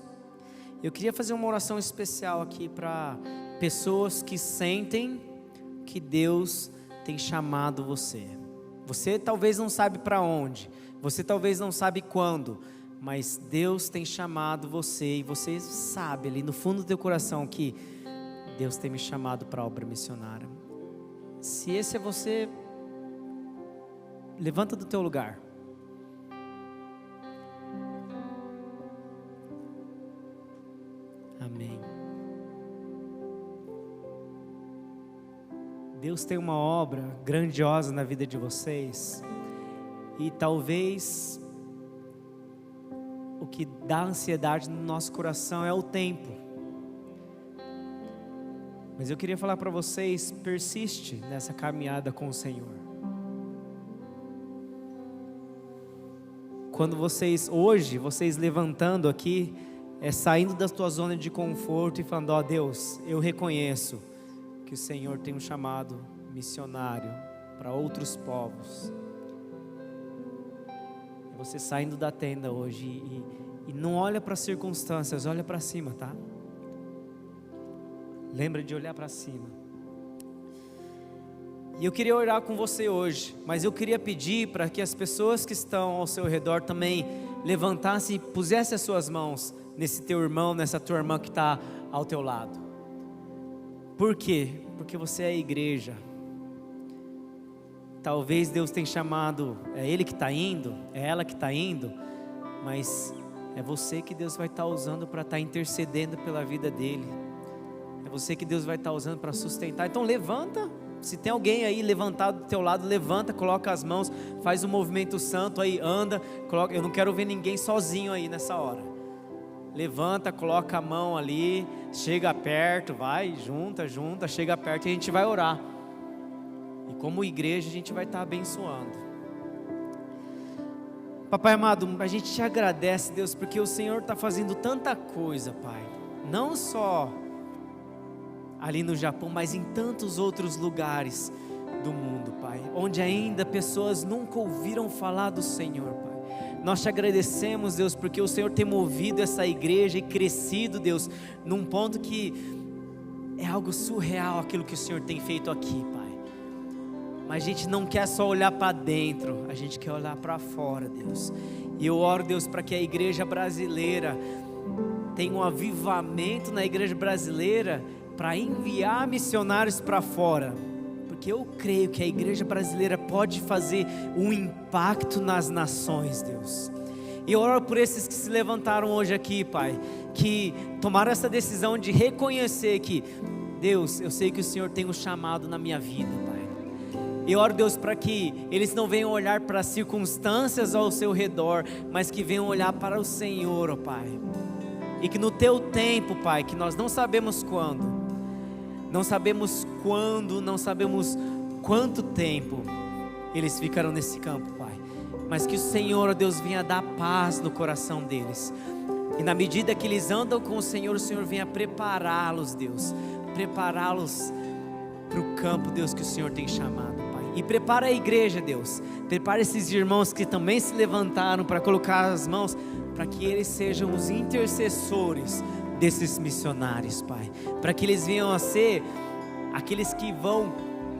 Eu queria fazer uma oração especial aqui para pessoas que sentem que Deus tem chamado você. Você talvez não sabe para onde, você talvez não sabe quando, mas Deus tem chamado você, e você sabe ali no fundo do teu coração que Deus tem me chamado para a obra missionária. Se esse é você, levanta do teu lugar. Amém. Deus tem uma obra grandiosa na vida de vocês, e talvez o que dá ansiedade no nosso coração é o tempo. Mas eu queria falar para vocês, persiste nessa caminhada com o Senhor. Quando vocês levantando aqui, saindo da tua zona de conforto e falando, ó Deus, eu reconheço que o Senhor tem um chamado missionário para outros povos. Você saindo da tenda hoje E não olha para as circunstâncias, olha para cima, tá? Lembra de olhar para cima. E eu queria orar com você hoje, mas eu queria pedir para que as pessoas que estão ao seu redor também levantassem e pusessem as suas mãos nesse teu irmão, nessa tua irmã que está ao teu lado. Por quê? Porque você é a igreja. Talvez Deus tenha chamado, é Ele que está indo, é ela que está indo, mas é você que Deus vai estar usando para estar intercedendo pela vida dele. É você que Deus vai estar usando para sustentar. Então levanta, se tem alguém aí levantado do teu lado, levanta, coloca as mãos, faz um movimento santo aí, anda, coloca. Eu não quero ver ninguém sozinho aí nessa hora. Levanta, coloca a mão ali, chega perto, vai, junta, chega perto e a gente vai orar. E como igreja a gente vai estar abençoando. Papai amado, a gente te agradece, Deus, porque o Senhor está fazendo tanta coisa, Pai. Não só ali no Japão, mas em tantos outros lugares do mundo, Pai, onde ainda pessoas nunca ouviram falar do Senhor, Pai. Nós te agradecemos, Deus, porque o Senhor tem movido essa igreja e crescido, Deus, num ponto que é algo surreal aquilo que o Senhor tem feito aqui, Pai. Mas a gente não quer só olhar para dentro, a gente quer olhar para fora, Deus. E eu oro, Deus, para que a igreja brasileira tenha um avivamento na igreja brasileira para enviar missionários para fora. Porque eu creio que a igreja brasileira pode fazer um impacto nas nações, Deus. E eu oro por esses que se levantaram hoje aqui, Pai, que tomaram essa decisão de reconhecer que, Deus, eu sei que o Senhor tem um chamado na minha vida, Pai. Eu oro, Deus, para que eles não venham olhar para as circunstâncias ao seu redor, mas que venham olhar para o Senhor, ó Pai. E que no teu tempo, Pai, que nós não sabemos quando, não sabemos quanto tempo eles ficaram nesse campo, Pai. Mas que o Senhor, ó Deus, venha dar paz no coração deles. E na medida que eles andam com o Senhor venha prepará-los, Deus. Prepará-los para o campo, Deus, que o Senhor tem chamado, Pai. E prepara a igreja, Deus. Prepara esses irmãos que também se levantaram para colocar as mãos, para que eles sejam os intercessores desses missionários, Pai. Para que eles venham a ser aqueles que vão.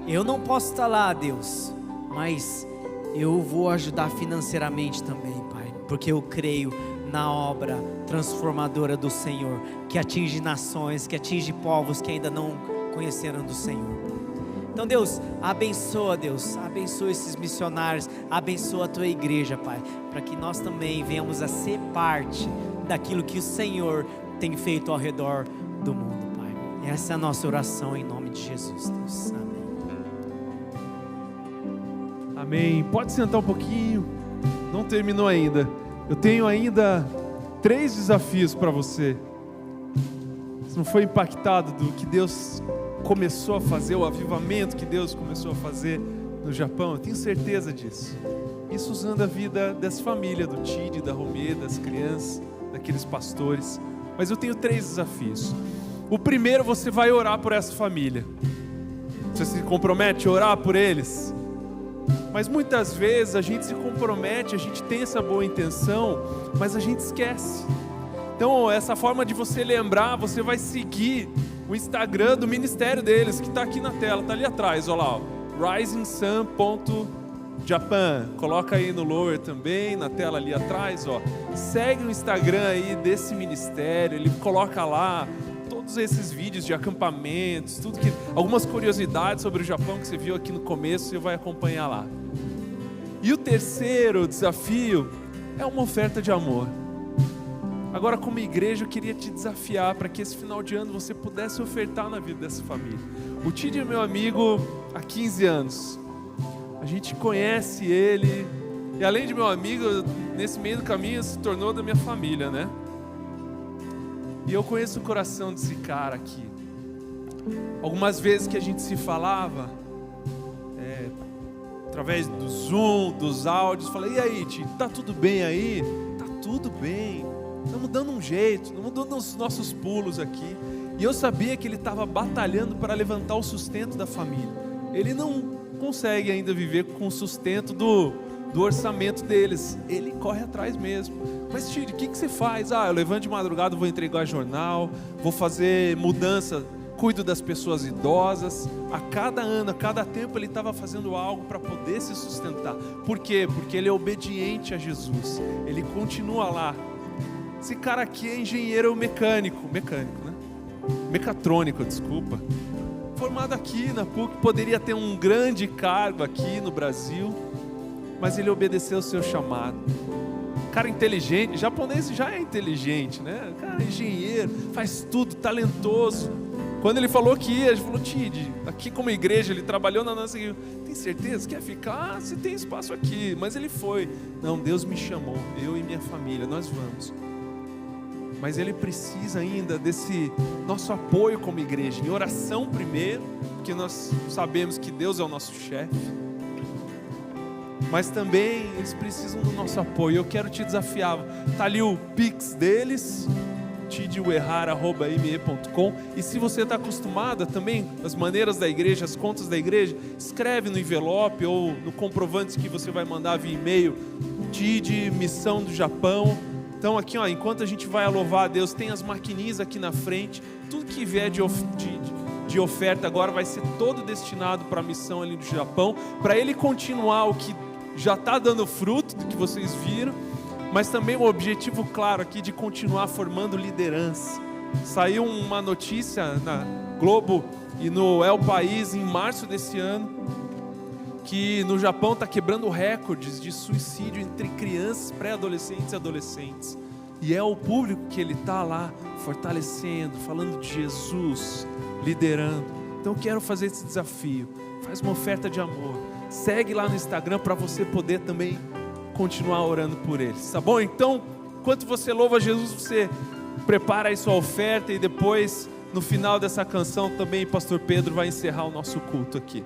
Eu não posso estar lá, Deus, mas eu vou ajudar financeiramente também, Pai. Porque eu creio na obra transformadora do Senhor, que atinge nações, que atinge povos que ainda não conheceram do Senhor. Então, Deus, abençoa esses missionários, abençoa a tua igreja, Pai, para que nós também venhamos a ser parte daquilo que o Senhor tem feito ao redor do mundo, Pai. E essa é a nossa oração em nome de Jesus, Deus. Amém. Amém. Pode sentar um pouquinho. Não terminou ainda. Eu tenho ainda 3 desafios para você. Você não foi impactado do que Deus começou a fazer, o avivamento que Deus começou a fazer no Japão? Eu tenho certeza disso. Isso usando a vida dessa família, do Tid, da Romê, das crianças, daqueles pastores. Mas eu tenho 3 desafios. O primeiro, você vai orar por essa família. Você se compromete a orar por eles? Mas muitas vezes a gente se compromete, a gente tem essa boa intenção, mas a gente esquece. Então essa forma de você lembrar, você vai seguir o Instagram do ministério deles, que está aqui na tela, está ali atrás, olha lá, risingsun.japan. Coloca aí no lower também, na tela ali atrás, ó. Segue o Instagram aí desse ministério, ele coloca lá todos esses vídeos de acampamentos, algumas curiosidades sobre o Japão que você viu aqui no começo, você vai acompanhar lá. E o terceiro desafio é uma oferta de amor. Agora, como igreja, eu queria te desafiar para que esse final de ano você pudesse ofertar na vida dessa família. O Tid é meu amigo há 15 anos. A gente conhece ele, e além de meu amigo, nesse meio do caminho se tornou da minha família, né? E eu conheço o coração desse cara aqui. Algumas vezes que a gente se falava, através do Zoom, dos áudios, falei: e aí, Tid, tá tudo bem aí? Tá tudo bem. Estamos dando um jeito, estamos dando os nossos pulos aqui. E eu sabia que ele estava batalhando para levantar o sustento da família. Ele não consegue ainda viver com o sustento do do orçamento deles. Ele corre atrás mesmo. Mas Tid, o que você faz? Eu levanto de madrugada, vou entregar jornal, vou fazer mudança, cuido das pessoas idosas. A cada ano, a cada tempo ele estava fazendo algo para poder se sustentar. Por quê? Porque ele é obediente a Jesus. Ele continua lá. Esse cara aqui é engenheiro mecânico, né? Mecatrônico, desculpa. Formado aqui na PUC, poderia ter um grande cargo aqui no Brasil, mas ele obedeceu o seu chamado. Cara inteligente, japonês já é inteligente, né? Cara, engenheiro, faz tudo, talentoso. Quando ele falou que ia, ele falou: Tid, aqui como igreja, ele trabalhou na nossa igreja. Tem certeza? Quer ficar? Você tem espaço aqui. Mas ele foi. Não, Deus me chamou, eu e minha família, nós vamos. Mas ele precisa ainda desse nosso apoio como igreja, em oração primeiro, porque nós sabemos que Deus é o nosso chefe, mas também eles precisam do nosso apoio. Eu quero te desafiar, está ali o Pix deles, tiduerrar@ime.com, e se você está acostumada também, as maneiras da igreja, as contas da igreja, escreve no envelope ou no comprovante que você vai mandar via e-mail, TID, Missão do Japão. Então aqui, enquanto a gente vai louvar a Deus, tem as maquininhas aqui na frente. Tudo que vier de oferta agora vai ser todo destinado para a missão ali do Japão, para ele continuar o que já está dando fruto, do que vocês viram, mas também o objetivo claro aqui de continuar formando liderança. Saiu uma notícia na Globo e no El País em março desse ano, que no Japão está quebrando recordes de suicídio entre crianças, pré-adolescentes e adolescentes. E é o público que ele está lá fortalecendo, falando de Jesus, liderando. Então eu quero fazer esse desafio. Faz uma oferta de amor. Segue lá no Instagram para você poder também continuar orando por eles. Tá bom? Então, enquanto você louva Jesus, você prepara aí sua oferta, e depois, no final dessa canção, também o pastor Pedro vai encerrar o nosso culto aqui.